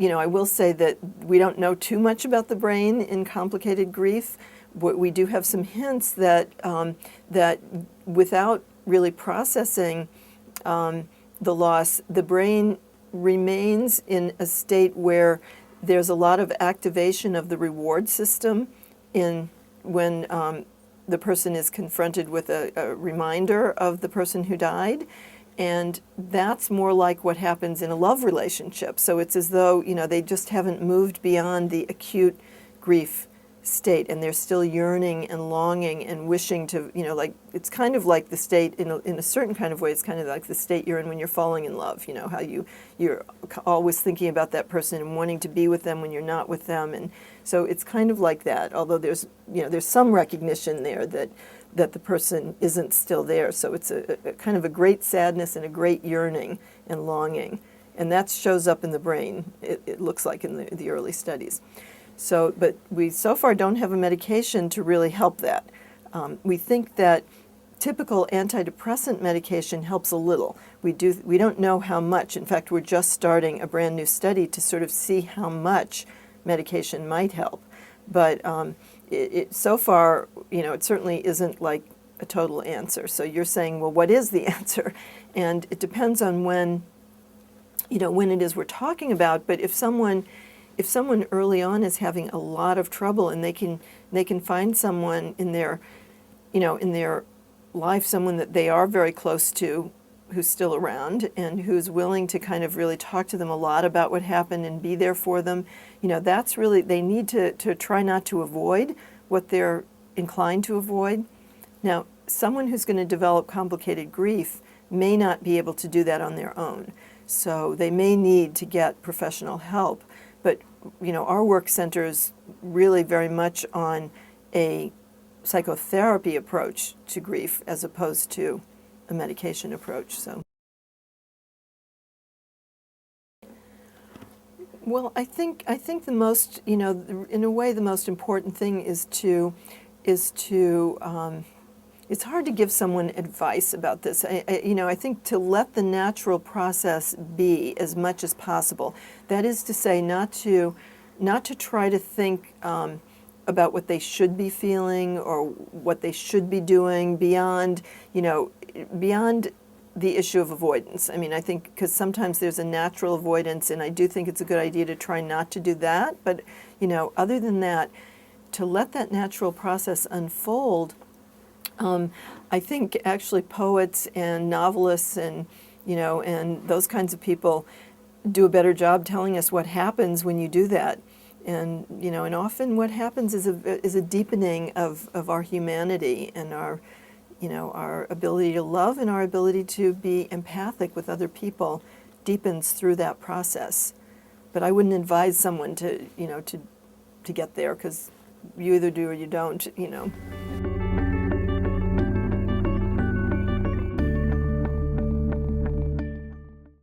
I will say that we don't know too much about the brain in complicated grief. But we do have some hints that that without really processing the loss, the brain remains in a state where there's a lot of activation of the reward system when the person is confronted with a reminder of the person who died. And that's more like what happens in a love relationship. So it's as though, they just haven't moved beyond the acute grief state, and they're still yearning and longing and wishing to, like, it's kind of like the state, in a certain kind of way, it's kind of like the state you're in when you're falling in love, how you're always thinking about that person and wanting to be with them when you're not with them. And so it's kind of like that, although there's some recognition there that the person isn't still there. So it's a kind of a great sadness and a great yearning and longing. And that shows up in the brain, it looks like, in the early studies. So, but we so far don't have a medication to really help that. We think that typical antidepressant medication helps a little. We don't know how much. In fact, we're just starting a brand new study to sort of see how much medication might help. But so far, it certainly isn't like a total answer. So you're saying, well, what is the answer? And it depends on when it is we're talking about. But if someone early on is having a lot of trouble, and they can find someone in their life, someone that they are very close to, who's still around and who's willing to kind of really talk to them a lot about what happened and be there for them, that's really, they need to try not to avoid what they're inclined to avoid. Now, someone who's going to develop complicated grief may not be able to do that on their own. So they may need to get professional help. But, our work centers really very much on a psychotherapy approach to grief as opposed to a medication approach. So, well, I think the most, in a way, the most important thing is to it's hard to give someone advice about this. I think to let the natural process be as much as possible. That is to say, not to try to think about what they should be feeling or what they should be doing beyond the issue of avoidance. I mean, I think because sometimes there's a natural avoidance, and I do think it's a good idea to try not to do that. But other than that, to let that natural process unfold. I think actually poets and novelists and those kinds of people do a better job telling us what happens when you do that. And and often what happens is a deepening of our humanity and our ability to love and our ability to be empathic with other people deepens through that process. But I wouldn't advise someone to get there, because you either do or you don't.